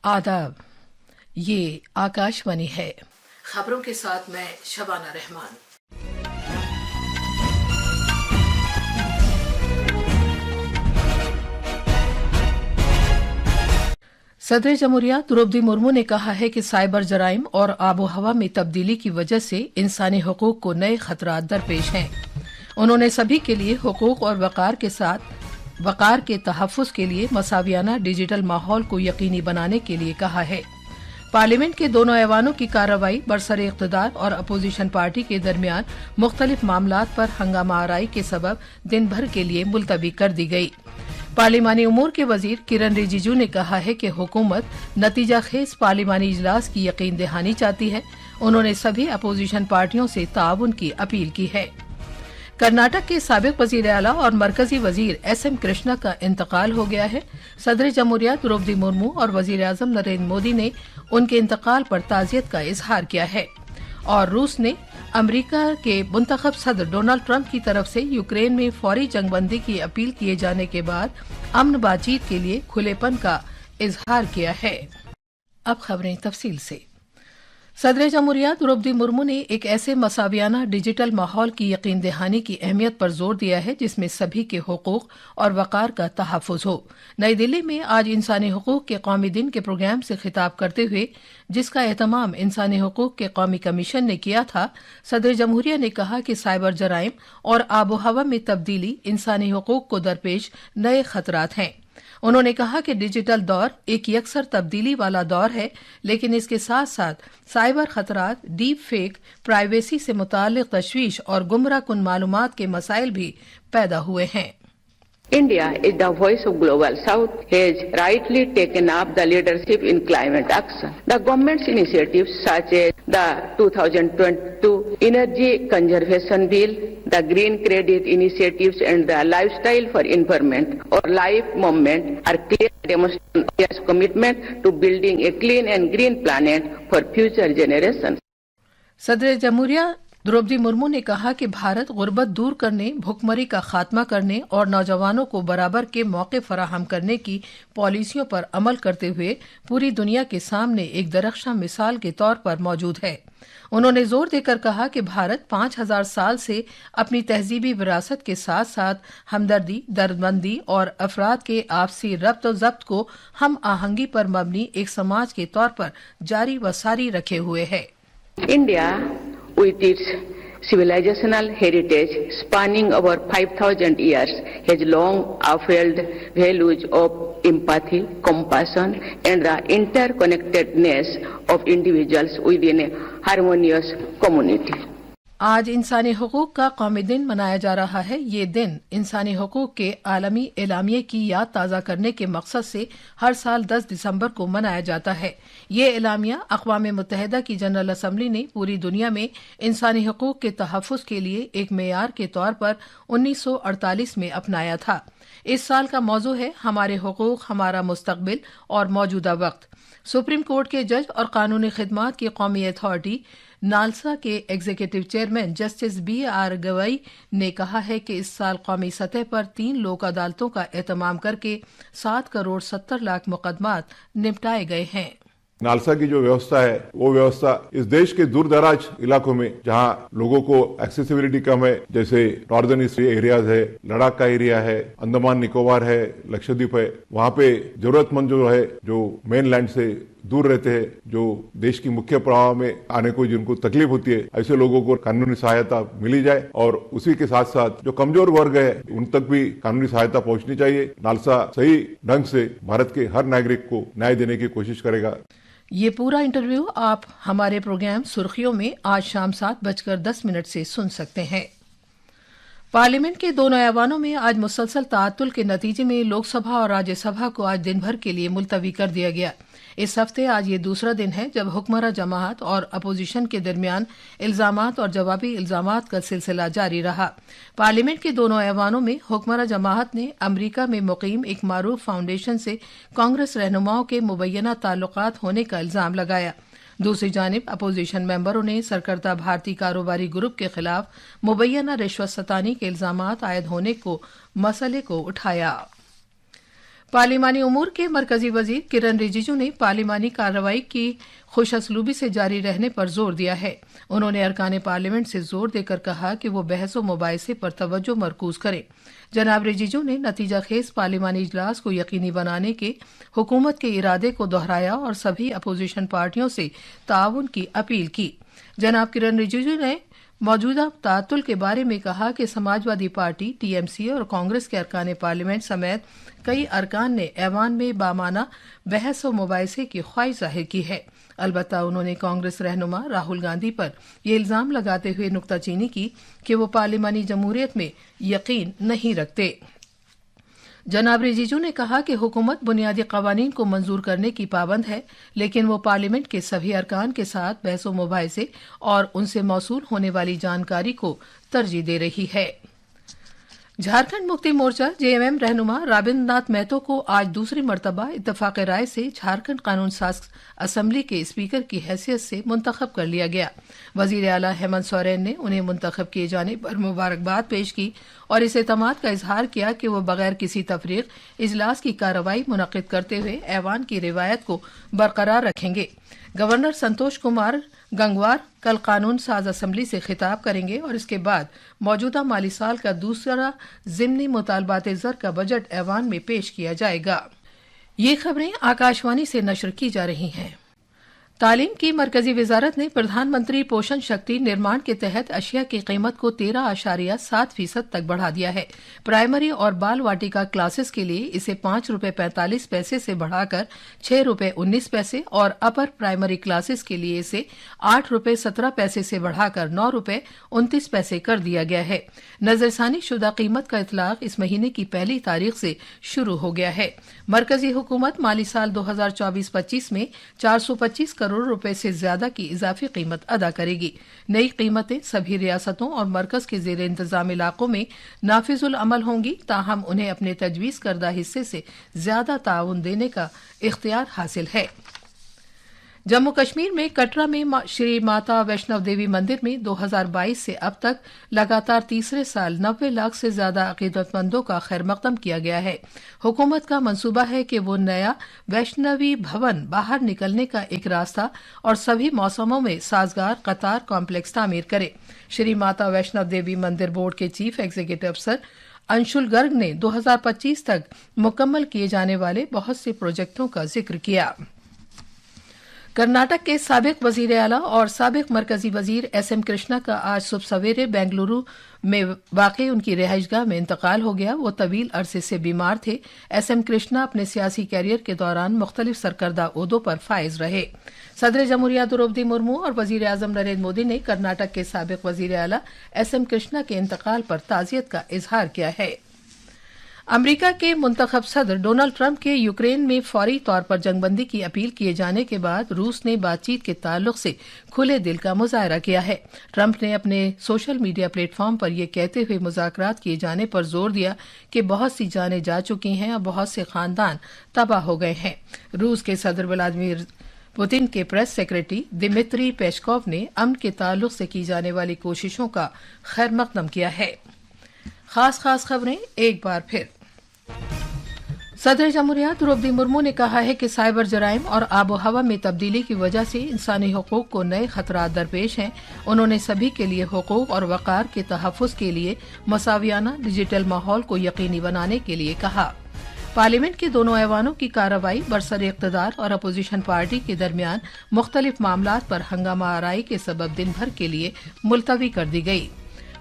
आदाब, ये आकाशवाणी है। खबरों के साथ मैं शबाना रहमान। सदर जमहूरिया द्रौपदी मुर्मू ने कहा है कि साइबर जराइम और आबो हवा में तब्दीली की वजह से इंसानी हुकूक को नए खतरात दरपेश हैं। उन्होंने सभी के लिए हुकूक और वक़ार के तहफ़्फ़ुज़ के लिए मसावियाना डिजिटल माहौल को यकीनी बनाने के लिए कहा है। पार्लियामेंट के दोनों ऐवानों की कार्रवाई बरसरे इक़्तिदार और अपोजिशन पार्टी के दरमियान मुख्तलिफ मामलात पर हंगामा आराई के सबब दिन भर के लिए मुलतवी कर दी गई। पार्लिमानी उमूर के वजीर किरण रिजिजू ने कहा है कि हुकूमत नतीजा खेज पार्लिमानी इजलास की यकीन दहानी चाहती है। उन्होंने सभी अपोजिशन पार्टियों से ताउन की अपील की है। कर्नाटक के साबिक वजीर आला और मरकजी वजीर SM कृष्णा का इंतकाल हो गया है। सदर जमहूरिया द्रौपदी मुर्मू और वजीर आजम नरेंद्र मोदी ने उनके इंतकाल पर ताज़ियत का इजहार किया है। और रूस ने अमेरिका के मुंतखब सदर डोनाल्ड ट्रंप की तरफ से यूक्रेन में फौरी जंगबंदी की अपील किए जाने के बाद अमन बातचीत के लिए खुलेपन का इजहार किया है। अब खबरें तफसील से। सदर जमहूरिया द्रौपदी मुर्मू ने एक ऐसे मसावियाना डिजिटल माहौल की यकीन दहानी की अहमियत पर जोर दिया है जिसमें सभी के हुकूक और वक़ार का तहफ़्फ़ुज़ हो। नई दिल्ली में आज इंसानी हुकूक के कौमी दिन के प्रोग्राम से खिताब करते हुए, जिसका एहतमाम इंसानी हुकूक के कौमी कमीशन ने किया था, सदर जमहूरिया ने कहा कि साइबर जराइम और आबो हवा में तब्दीली इंसानी हुकूक को दरपेश नए खतरात हैं। उन्होंने कहा कि डिजिटल दौर एक यकसर तब्दीली वाला दौर है, लेकिन इसके साथ साथ साइबर खतरात, डीप फेक, प्राइवेसी से मुताल्लिक तशवीश और गुमराह कुन मालूमात के मसाइल भी पैदा हुए हैं। India is the voice of Global South, has rightly taken up the leadership in climate action. The government's initiatives such as the 2022 Energy Conservation Bill, the Green Credit Initiatives and the Lifestyle for Environment or LIFE movement are clear demonstration of India's commitment to building a clean and green planet for future generations. सदर जमहूरिया द्रौपदी मुर्मू ने कहा कि भारत गुर्बत दूर करने, भुखमरी का खात्मा करने और नौजवानों को बराबर के मौके फराहम करने की पॉलिसियों पर अमल करते हुए पूरी दुनिया के सामने एक दरख्शां मिसाल के तौर पर मौजूद है। उन्होंने जोर देकर कहा कि भारत 5000 साल से अपनी तहजीबी विरासत के साथ साथ हमदर्दी, दर्दमंदी और अफराद के आपसी रब्त व ज़ब्त को हम आहंगी पर मबनी एक समाज के तौर पर जारी व सारी रखे हुए है। India, with its civilizational heritage spanning over 5,000 years, has long upheld values of empathy, compassion, and the interconnectedness of individuals within a harmonious community. आज इंसानी हुकूक का कौमी दिन मनाया जा रहा है। ये दिन इंसानी हुकूक के आलमी एलामिये की याद ताज़ा करने के मकसद से हर साल 10 दिसंबर को मनाया जाता है। ये एलामिया अक़वाम मुत्तहिदा की जनरल असम्बली ने पूरी दुनिया में इंसानी हुकूक के तहफ़्फ़ुज़ के लिए एक मेयार के तौर पर 1948 में अपनाया था। इस साल का मौजू है हमारे हुकूक, हमारा मुस्तक़बिल और मौजूदा वक्त। सुप्रीम कोर्ट के जज और कानूनी खिदमात की कौमी अथॉरिटी नालसा के executive chairman justice BR Gavai ने कहा है कि इस साल कौमी सतह पर 3 लोक अदालतों का एहतमाम करके 7 करोड़ 70 लाख मुकदमात निपटाए गए हैं। नालसा की जो व्यवस्था है वो व्यवस्था इस देश के दूर दराज इलाकों में जहां लोगों को एक्सेसिबिलिटी कम है, जैसे नॉर्दर्न ईस्ट एरियाज है, लद्दाख का एरिया है, अंडमान निकोबार है, लक्षद्वीप है, वहां पे जरूरतमंद जो है, जो मेन लैंड से दूर रहते हैं, जो देश की मुख्य प्रवाह में आने को जिनको तकलीफ होती है, ऐसे लोगों को कानूनी सहायता मिली जाए और उसी के साथ साथ जो कमजोर वर्ग है उन तक भी कानूनी सहायता पहुंचनी चाहिए। नालसा सही ढंग से भारत के हर नागरिक को न्याय देने की कोशिश करेगा। ये पूरा इंटरव्यू आप हमारे प्रोग्राम सुर्खियों में आज शाम 7:10 से सुन सकते हैं। पार्लियामेंट के दोनों ऐवानों में आज मुसलसल ताअत्तुल के नतीजे में लोकसभा और राज्यसभा को आज दिन भर के लिए मुलतवी कर दिया गया। इस हफ्ते आज ये दूसरा दिन है जब हुक्मरां जमात और अपोजिशन के दरमियान इल्जामात और जवाबी इल्जामात का सिलसिला जारी रहा। पार्लियामेंट के दोनों ऐवानों में हुक्मरां जमात ने अमरीका में मुकीम एक मारूफ फाउंडेशन से कांग्रेस रहनुमाओं के मुबैना ताल्लुकात होने का इल्जाम लगाया। दूसरी जानिब अपोजिशन मेंबरों ने सरकर्ता भारतीय कारोबारी ग्रुप के खिलाफ मुबैना रिश्वत सतानी के इल्जामात आयद होने को मसले को उठाया। पार्लिमानी उमूर के मरकजी वजीर किरण रिजिजू ने पार्लिमानी कार्रवाई की खुशअसलूबी से जारी रहने पर जोर दिया है। उन्होंने अरकान पार्लियामेंट से जोर देकर कहा कि वो बहस व मुबाहिसे पर तवज्जो मरकूज करें। जनाब रिजिजू ने नतीजा खेज पार्लिमानी इजलास को यकीनी बनाने के हुकूमत के इरादे को दोहराया और सभी अपोजिशन पार्टियों से ताउन की अपील की। जनाब किरण रिजिजू ने मौजूदा तातुल के बारे में कहा कि समाजवादी पार्टी, टीएमसी और कांग्रेस के अरकान पार्लियामेंट समेत कई अरकान ने ऐवान में बामाना बहस व मुबाहिसे की ख्वाहिश जाहिर की है। अलबत्ता उन्होंने कांग्रेस रहनुमा राहुल गांधी पर यह इल्जाम लगाते हुए नुक्ताचीनी की कि वो पार्लिमानी जमहूरियत में यकीन नहीं रखते। जनाब रिजिजू ने कहा कि हुकूमत बुनियादी कवानीन को मंजूर करने की पाबंद है, लेकिन वो पार्लियामेंट के सभी अरकान के साथ बहस व मुबाहिसे और उनसे मौसूल होने वाली जानकारी को तरजीह दे रही है। झारखंड मुक्ति मोर्चा जेएमएम रहनुमा राबिन्द्रनाथ महतो को आज दूसरी मर्तबा इत्तफाक राय से झारखंड कानून साज असम्बली के स्पीकर की हैसियत से मुंतखब कर लिया गया। वजीर आला हेमंत सोरेन ने उन्हें मुंतखब किए जाने पर मुबारकबाद पेश की और इस एतमाद का इजहार किया कि वो बगैर किसी तफरीक इजलास की कार्रवाई मुनक्किद करते हुए ऐवान की रिवायत को बरकरार रखेंगे। गवर्नर संतोष कुमार गंगवार कल कानून साज असम्बली से खिताब करेंगे और इसके बाद मौजूदा माली साल का दूसरा जिमनी मुतालबात ज़र का बजट ऐवान में पेश किया जाएगा। ये खबरें आकाशवाणी से नशर की जा रही हैं। तालीम की मरकजी वजारत ने प्रधानमंत्री पोषण शक्ति निर्माण के तहत अशिया की कीमत को 13.7% तक बढ़ा दिया है। प्राइमरी और बाल वाटिका क्लासेस के लिए इसे ₹5.45 से बढ़ाकर ₹6.19 और अपर प्राइमरी क्लासेस के लिए इसे ₹8.17 से बढ़ाकर ₹9.29 कर दिया गया है। नजरसानी शुदा कीमत का इतलाक इस महीने की पहली तारीख से शुरू हो गया है। मरकजी हुकूमत माली साल 2024-25 में 425 करोड़ रुपए से ज्यादा की इजाफी कीमत अदा करेगी। नई कीमतें सभी रियासतों और मरकज के जेर इंतजाम इलाकों में नाफिजुल अमल होंगी, ताहम उन्हें अपने तजवीज करदा हिस्से से ज्यादा ताउन देने का इख्तियार हासिल है। जम्मू कश्मीर में कटरा में श्री माता वैष्णव देवी मंदिर में 2022 से अब तक लगातार तीसरे साल 90 लाख से ज्यादा अकीदतमंदों का खैर मकदम किया गया है। हुकूमत का मंसूबा है कि वो नया वैष्णवी भवन बाहर निकलने का एक रास्ता और सभी मौसमों में साजगार कतार कॉम्प्लेक्स तामीर करे। श्री माता वैष्णव देवी मंदिर बोर्ड के चीफ एग्जीक्यूटिव अफसर अंशुल गर्ग ने 2025 तक मुकम्मल किए जाने वाले बहुत से प्रोजेक्टों का जिक्र किया। कर्नाटक के साबिक वजीर आला और साबिक मरकजी वजीर एसएम कृष्णा का आज सुबह सवेरे बेंगलुरु में वाकई उनकी रिहाइशगाह में इंतकाल हो गया। वो तवील अरसे से बीमार थे। एसएम कृष्णा अपने सियासी कैरियर के दौरान मुख्तलिफ सरकर्दा ओहदों पर फाइज रहे। सदर जमहूरिया द्रौपदी मुर्मू और वजीर आजम नरेंद्र मोदी ने कर्नाटक के साबिक वजीर आला एसएम कृष्णा के इंतकाल पर ताजियत का इजहार किया है। अमरीका के मुंतखब सदर डोनाल्ड ट्रंप के यूक्रेन में फौरी तौर पर जंगबंदी की अपील किए जाने के बाद रूस ने बातचीत के ताल्लुक से खुले दिल का मुजाहरा किया है। ट्रंप ने अपने सोशल मीडिया प्लेटफॉर्म पर यह कहते हुए मुज़ाकरात किए जाने पर जोर दिया कि बहुत सी जानें जा चुकी हैं और बहुत से खानदान तबाह हो गए हैं। रूस के सदर व्लादिमीर पुतिन के प्रेस सेक्रेटरी दिमित्री पेस्कोव ने अमन के ताल्लुक से की जाने वाली कोशिशों का खैर मकदम किया है। खास खबरें एक बार फिर। सदर जमहूरिया द्रौपदी मुर्मू ने कहा है कि साइबर जराइम और आबो हवा में तब्दीली की वजह से इंसानी हुकूक को नए खतरात दरपेश हैं। उन्होंने सभी के लिए हुकूक और वक़ार के तहफ़्फ़ुज़ के लिए मसावियाना डिजिटल माहौल को यकीनी बनाने के लिए कहा। पार्लियामेंट के दोनों ऐवानों की कार्रवाई बरसर इक़्तिदार और अपोजिशन पार्टी के दरमियान मुख्तलिफ मामलात पर हंगामा आराई के सबब दिन भर के लिए मुलतवी कर दी गई।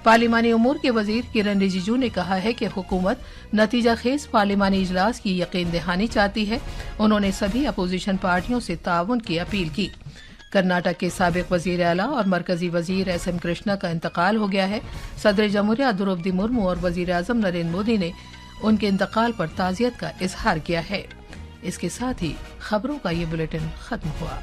पार्लिमानी उमूर के वजीर किरण रिजिजू ने कहा है कि हुकूमत नतीजा खेज पार्लिमानी इजलास की यकीन दहानी चाहती है। उन्होंने सभी अपोजिशन पार्टियों से ताउन की अपील की। कर्नाटक के साबिक वजीर आला और मरकजी वजीर एसएम कृष्णा का इंतकाल हो गया है। सदर जमहूरिया द्रौपदी मुर्मू और वजीर आजम नरेंद्र मोदी ने उनके इंतकाल पर ताजियत का इजहार किया है। इसके साथ ही खबरों का ये बुलेटिन खत्म हुआ।